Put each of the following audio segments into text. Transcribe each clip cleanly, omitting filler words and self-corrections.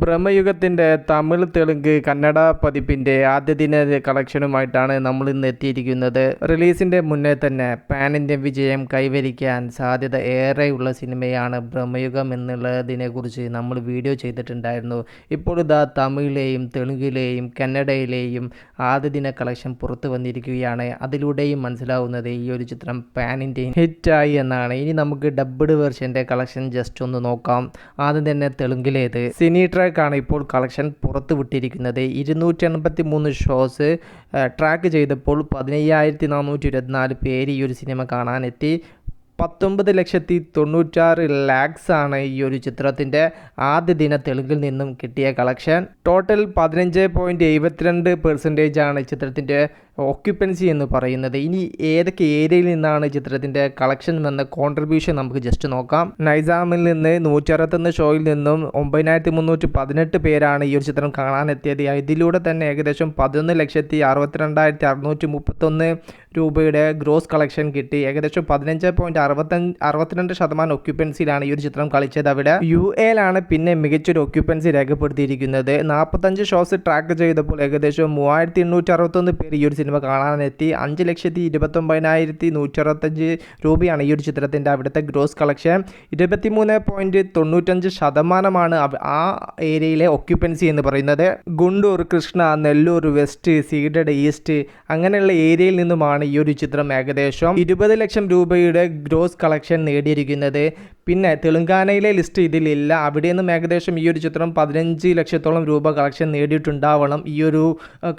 ബ്രഹ്മയുഗത്തിൻ്റെ തമിഴ്, തെലുങ്ക്, കന്നഡ പതിപ്പിൻ്റെ ആദ്യ ദിന കളക്ഷനുമായിട്ടാണ് നമ്മൾ ഇന്ന് എത്തിയിരിക്കുന്നത്. റിലീസിൻ്റെ മുന്നേ തന്നെ പാൻ ഇന്ത്യൻ വിജയം കൈവരിക്കാൻ സാധ്യത ഏറെയുള്ള സിനിമയാണ് ബ്രഹ്മയുഗം എന്നുള്ളതിനെക്കുറിച്ച് നമ്മൾ വീഡിയോ ചെയ്തിട്ടുണ്ടായിരുന്നു. ഇപ്പോൾ ഇതാ തമിഴിലെയും തെലുങ്കിലെയും കന്നഡയിലെയും ആദ്യ ദിന കളക്ഷൻ പുറത്തു വന്നിരിക്കുകയാണ്. അതിലൂടെയും മനസ്സിലാവുന്നത് ഈ ഒരു ചിത്രം പാൻ ഇന്ത്യൻ ഹിറ്റായി എന്നാണ്. ഇനി നമുക്ക് ഡബ്ഡ് വെർഷൻ്റെ കളക്ഷൻ ജസ്റ്റ് ഒന്ന് നോക്കാം. ആദ്യം തന്നെ തെലുങ്കിലേത് സിനി ട്രാക്കാണ് ഇപ്പോൾ കളക്ഷൻ പുറത്തു വിട്ടിരിക്കുന്നത്. 283 ഷോസ് ട്രാക്ക് ചെയ്തപ്പോൾ 15,424 പേര് ഈ ഒരു സിനിമ കാണാനെത്തി. 19,96,00,000 ആണ് ഈ ഒരു ചിത്രത്തിൻ്റെ ആദ്യ ദിന തെലുങ്കിൽ നിന്നും കിട്ടിയ കളക്ഷൻ. ടോട്ടൽ 15.72% ആണ് ചിത്രത്തിൻ്റെ ഓക്യുപ്പൻസി എന്ന് പറയുന്നത്. ഇനി ഏതൊക്കെ ഏരിയയിൽ നിന്നാണ് ചിത്രത്തിൻ്റെ കളക്ഷൻ എന്ന കോൺട്രിബ്യൂഷൻ നമുക്ക് ജസ്റ്റ് നോക്കാം. നൈസാമിൽ നിന്ന് 161 ഷോയിൽ നിന്നും 9,318 പേരാണ് ഈ ഒരു ചിത്രം കാണാനെത്തിയത്. ഇതിലൂടെ തന്നെ ഏകദേശം 11,62,631 രൂപയുടെ ഗ്രോസ് കളക്ഷൻ കിട്ടി. ഏകദേശം 15.62% ഓക്യുപ്പൻസിയിലാണ് ഈ ഒരു ചിത്രം കളിച്ചത്. അവിടെ UAയിലാണ് പിന്നെ മികച്ചൊരു ഓക്യുപ്പൻസി രേഖപ്പെടുത്തിയിരിക്കുന്നത്. 45 ഷോസ് ട്രാക്ക് ചെയ്തപ്പോൾ ഏകദേശം 3,861 പേര് ഈ ഒരു സിനിമ കാണാനെത്തി. 5,29,165 രൂപയാണ് ഈ ഒരു ചിത്രത്തിൻ്റെ അവിടുത്തെ ഗ്രോസ് കളക്ഷൻ. 23.95% ആ ഏരിയയിലെ ഓക്യുപ്പൻസി എന്ന് പറയുന്നത്. Guntur, Krishna, Nellore west, ceded east അങ്ങനെയുള്ള ഏരിയയിൽ നിന്നുമാണ് ഈ ഒരു ചിത്രം ഏകദേശം 20 ലക്ഷം രൂപയുടെ ഗ്രോസ് കളക്ഷൻ നേടിയിരിക്കുന്നത്. പിന്നെ തെലുങ്കാനയിലെ ലിസ്റ്റ് ഇതിലില്ല. അവിടെ നിന്നും ഏകദേശം ഈ ഒരു ചിത്രം 15 ലക്ഷത്തോളം രൂപ കളക്ഷൻ നേടിയിട്ടുണ്ടാവണം. ഈ ഒരു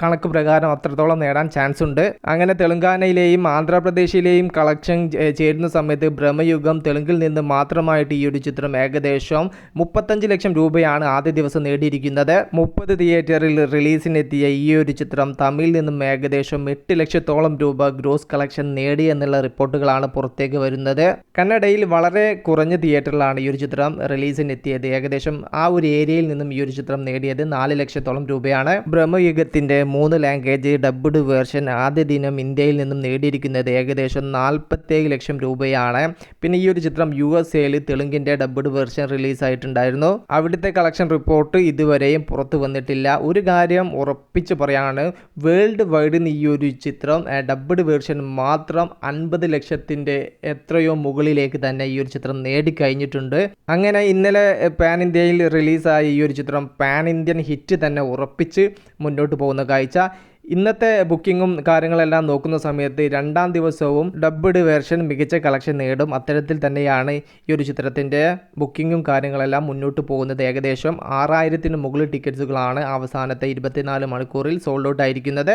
കണക്ക് പ്രകാരം അത്രത്തോളം നേടാൻ ചാൻസ് ഉണ്ട്. അങ്ങനെ തെലുങ്കാനയിലെയും ആന്ധ്രാപ്രദേശിലെയും കളക്ഷൻ ചേരുന്ന സമയത്ത് ബ്രഹ്മയുഗം തെലുങ്കിൽ നിന്ന് മാത്രമായിട്ട് ഈ ഒരു ചിത്രം ഏകദേശം 35 ലക്ഷം രൂപയാണ് ആദ്യ ദിവസം നേടിയിരിക്കുന്നത്. 30 തിയേറ്ററിൽ റിലീസിനെത്തിയ ഈ ഒരു ചിത്രം തമിഴിൽ നിന്നും ഏകദേശം 8 ലക്ഷത്തോളം രൂപ ഗ്രോസ് കളക്ഷൻ നേടി എന്നുള്ള റിപ്പോർട്ടുകളാണ് പുറത്തേക്ക് വരുന്നത്. കന്നഡയിൽ വളരെ കുറഞ്ഞ തിയേറ്ററിലാണ് ഈ ഒരു ചിത്രം റിലീസിനെത്തിയത്. ഏകദേശം ആ ഒരു ഏരിയയിൽ നിന്നും ഈ ഒരു ചിത്രം നേടിയത് 4 ലക്ഷത്തോളം രൂപയാണ്. ബ്രഹ്മയുഗത്തിൻ്റെ 3 ലാംഗ്വേജ് ഡബ്ഡ് വേർഷൻ ആദ്യ ദിനം ഇന്ത്യയിൽ നിന്നും നേടിയിരിക്കുന്നത് ഏകദേശം 47 ലക്ഷം രൂപയാണ്. പിന്നെ ഈ ഒരു ചിത്രം USA തെലുങ്കിൻ്റെ ഡബ്ഡ് വേർഷൻ റിലീസായിട്ടുണ്ടായിരുന്നു. അവിടുത്തെ കളക്ഷൻ റിപ്പോർട്ട് ഇതുവരെയും പുറത്തു വന്നിട്ടില്ല. ഒരു കാര്യം ഉറപ്പിച്ച് പറയാണ്, വേൾഡ് വൈഡ് ഈ ഒരു ചിത്രം ഡബ്ഡ് വേർഷൻ മാത്രം 50 ലക്ഷത്തിൻ്റെ എത്രയോ മുകളിലേക്ക് തന്നെ ഈ ഒരു ചിത്രം നേടിക്കഴിഞ്ഞിട്ടുണ്ട്. അങ്ങനെ ഇന്നലെ പാൻ ഇന്ത്യയിൽ റിലീസായ ഈ ഒരു ചിത്രം പാൻ ഇന്ത്യൻ ഹിറ്റ് തന്നെ ഉറപ്പിച്ച് മുന്നോട്ട് പോകുന്ന കാഴ്ച. ഇന്നത്തെ ബുക്കിങ്ങും കാര്യങ്ങളെല്ലാം നോക്കുന്ന സമയത്ത് രണ്ടാം ദിവസവും ഡബ്ഡ് വേർഷൻ മികച്ച കളക്ഷൻ നേടും. അത്തരത്തിൽ തന്നെയാണ് ഈ ഒരു ചിത്രത്തിൻ്റെ ബുക്കിങ്ങും കാര്യങ്ങളെല്ലാം മുന്നോട്ട് പോകുന്നത്. ഏകദേശം 6,000-ന് മുകളിൽ ടിക്കറ്റ്സുകളാണ് അവസാനത്തെ 24 മണിക്കൂറിൽ സോൾഡ് ഔട്ട് ആയിരിക്കുന്നത്.